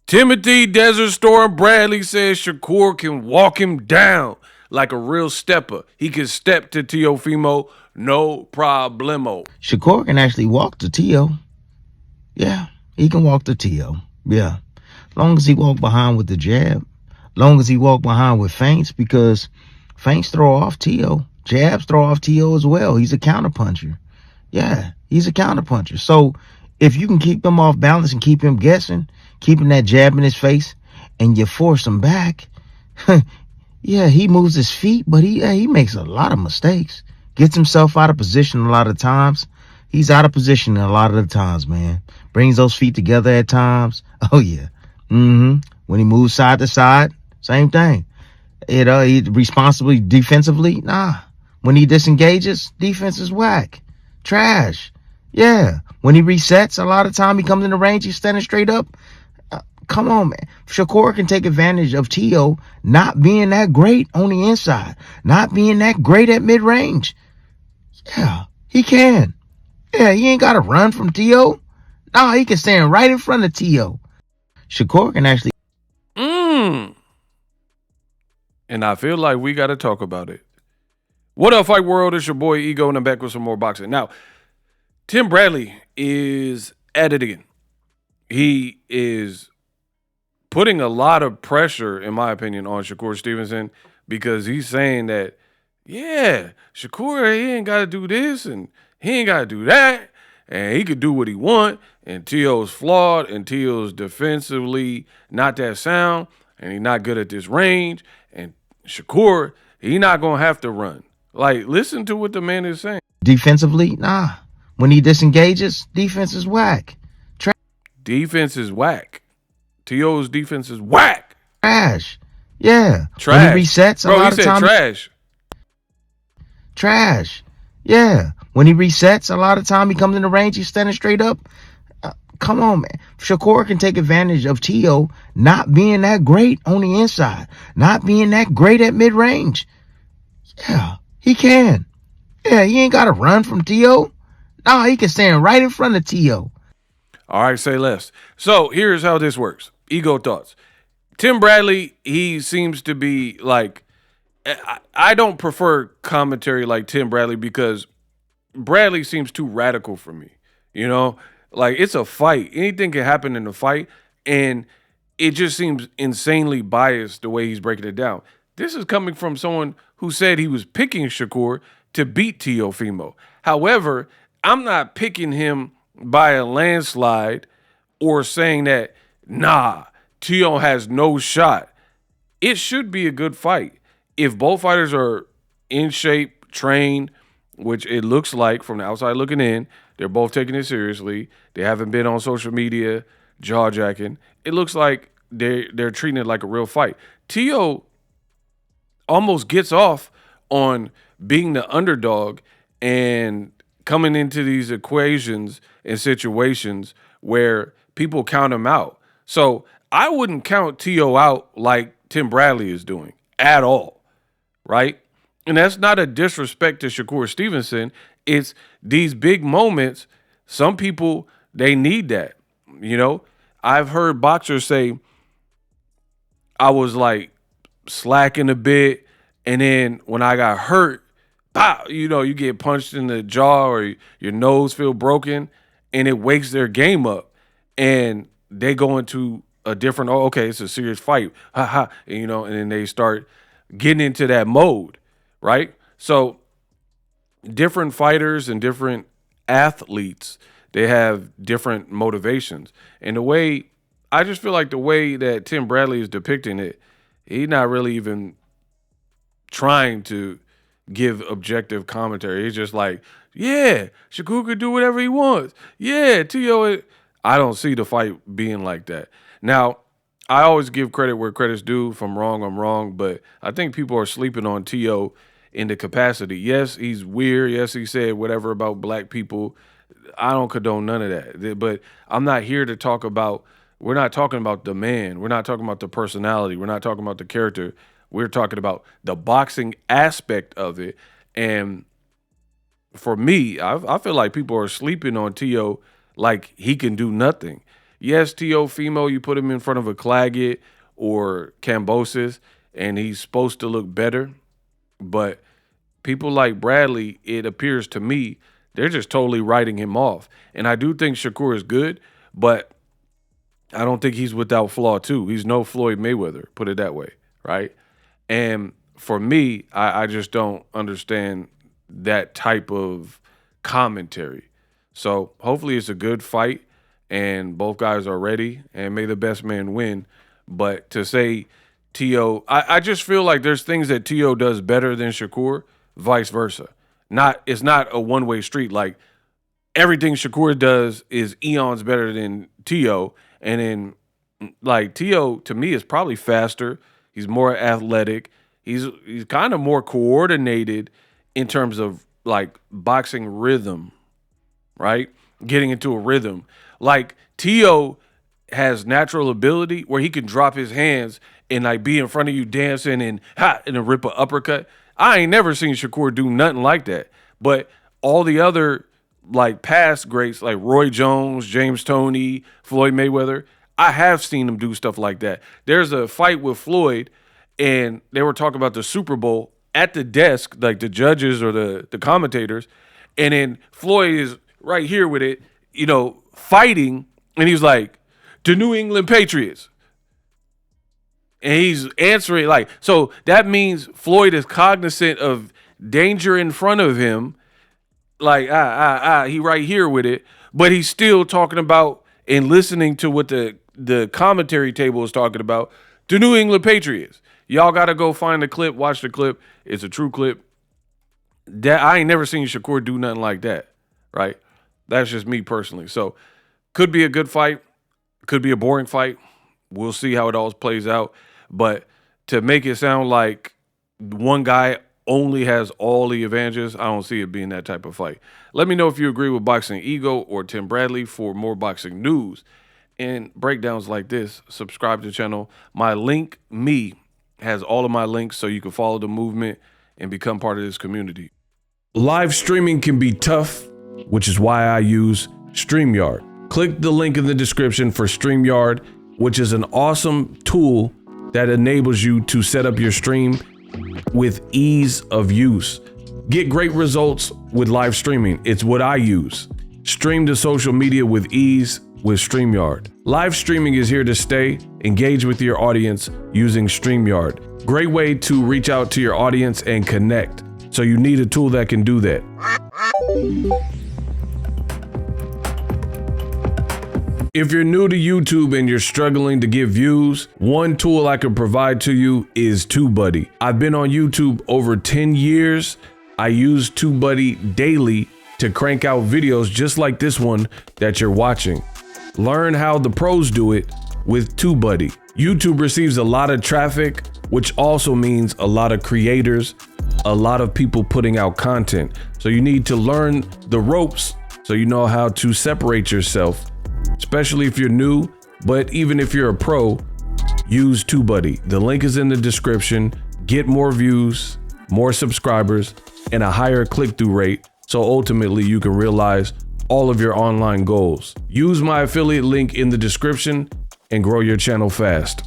Timothy Desert Storm Bradley says Shakur can walk him down like a real stepper. He can step to Teofimo, no problemo. Shakur can actually walk to Tio. Yeah, he can walk to Tio. Yeah. Long as he walk behind with the jab. Long as he walk behind with feints, because feints throw off Tio. Jabs throw off Tio as well. He's a counterpuncher. Yeah, he's a counterpuncher. So if you can keep him off balance and keep him guessing, keeping that jab in his face, and you force him back, yeah, he moves his feet, but he makes a lot of mistakes. Gets himself out of position a lot of times. He's out of position a lot of the times, man. Brings those feet together at times. Oh, yeah. When he moves side to side, same thing. He responsibly defensively, nah. When he disengages, defense is whack. Trash. Yeah. When he resets, a lot of time he comes in the range, he's standing straight up. Come on, man. Shakur can take advantage of Tio not being that great on the inside, not being that great at mid-range. Yeah, he can. Yeah, he ain't got to run from Tio. No, he can stand right in front of Tio. Shakur can actually. And I feel like we got to talk about it. What up, Fight World? It's your boy Ego, and I'm back with some more boxing. Now, Tim Bradley is at it again. He is putting a lot of pressure, in my opinion, on Shakur Stevenson, because he's saying that, yeah, Shakur, he ain't got to do this and he ain't got to do that, and he could do what he want, and Tio's flawed, and Tio's defensively not that sound, and he's not good at this range, and Shakur, he not going to have to run. Like, listen to what the man is saying. Defensively, nah. When he disengages, defense is whack. Defense is whack. T.O.'s defense is whack. Trash. Yeah. Trash. When he resets, bro, he said trash. Trash. Yeah. When he resets, a lot of time he comes in the range, he's standing straight up. Come on, man. Shakur can take advantage of Tio not being that great on the inside, not being that great at mid-range. Yeah, he can. Yeah, he ain't got to run from Tio. No, he can stand right in front of Tio. All right, say less. So here's how this works. Ego thoughts. Tim Bradley, he seems to be like, I don't prefer commentary like Tim Bradley because Bradley seems too radical for me. You know, like it's a fight. Anything can happen in a fight, and it just seems insanely biased the way he's breaking it down. This is coming from someone who said he was picking Shakur to beat Teofimo. However, I'm not picking him by a landslide or saying that, nah, Tio has no shot. It should be a good fight. If both fighters are in shape, trained, which it looks like from the outside looking in, they're both taking it seriously. They haven't been on social media jaw-jacking. It looks like they're treating it like a real fight. Tio almost gets off on being the underdog and coming into these equations and situations where people count him out. So I wouldn't count Tio out like Tim Bradley is doing at all, right? And that's not a disrespect to Shakur Stevenson. It's these big moments. Some people, they need that. You know, I've heard boxers say, I was like slacking a bit, and then when I got hurt, pow, you know, you get punched in the jaw or your nose feel broken, and it wakes their game up, and they go into a different, oh, okay, it's a serious fight, you know, and then they start getting into that mode, right? So different fighters and different athletes, they have different motivations. And the way, I just feel like the way that Tim Bradley is depicting it, he's not really even trying to give objective commentary. He's just like, yeah, Shakur could do whatever he wants. Yeah, Tio. I don't see the fight being like that. Now, I always give credit where credit's due. If I'm wrong. But I think people are sleeping on Tio in the capacity. Yes, he's weird. Yes, he said whatever about black people. I don't condone none of that. But I'm not here to talk about, we're not talking about the man. We're not talking about the personality. We're not talking about the character. We're talking about the boxing aspect of it. And for me, I feel like people are sleeping on Tio like he can do nothing. Yes, Teofimo, you put him in front of a Claggett or Cambosis, and he's supposed to look better. But people like Bradley, it appears to me, they're just totally writing him off. And I do think Shakur is good, but I don't think he's without flaw too. He's no Floyd Mayweather, put it that way, right? And for me, I just don't understand that type of commentary. So hopefully it's a good fight and both guys are ready and may the best man win. But to say T.O., I just feel like there's things that T.O. does better than Shakur, vice versa. It's not a one-way street. Like everything Shakur does is eons better than T.O. And then like T.O. to me is probably faster. He's more athletic. He's kind of more coordinated in terms of like boxing rhythm, right? Getting into a rhythm. Like T.O. has natural ability where he can drop his hands and like be in front of you dancing and then rip an uppercut. I ain't never seen Shakur do nothing like that. But all the other like past greats like Roy Jones, James Toney, Floyd Mayweather, I have seen them do stuff like that. There's a fight with Floyd and they were talking about the Super Bowl at the desk, like the judges or the commentators, and then Floyd is right here with it, fighting, and he's like, the New England Patriots. And he's answering like, so that means Floyd is cognizant of danger in front of him, like, he right here with it, but he's still talking about and listening to what the commentary table is talking about, the New England Patriots. Y'all got to go find the clip, watch the clip. It's a true clip. That I ain't never seen Shakur do nothing like that, right? That's just me personally. So could be a good fight, could be a boring fight. We'll see how it all plays out. But to make it sound like one guy only has all the advantages, I don't see it being that type of fight. Let me know if you agree with Boxingego or Tim Bradley. For more boxing news and breakdowns like this, subscribe to the channel. My link, has all of my links so you can follow the movement and become part of this community. Live streaming can be tough, which is why I use StreamYard. Click the link in the description for StreamYard, which is an awesome tool that enables you to set up your stream with ease of use. Get great results with live streaming. It's what I use. Stream to social media with ease with StreamYard. Live streaming is here to stay. Engage with your audience using StreamYard. Great way to reach out to your audience and connect. So you need a tool that can do that. If you're new to YouTube and you're struggling to get views, one tool I can provide to you is TubeBuddy. I've been on YouTube over 10 years. I use TubeBuddy daily to crank out videos just like this one that you're watching. Learn how the pros do it with TubeBuddy. YouTube receives a lot of traffic, which also means a lot of creators, a lot of people putting out content. So you need to learn the ropes so you know how to separate yourself, especially if you're new, but even if you're a pro, use TubeBuddy. The link is in the description. Get more views, more subscribers, and a higher click-through rate, so ultimately you can realize all of your online goals. Use my affiliate link in the description and grow your channel fast.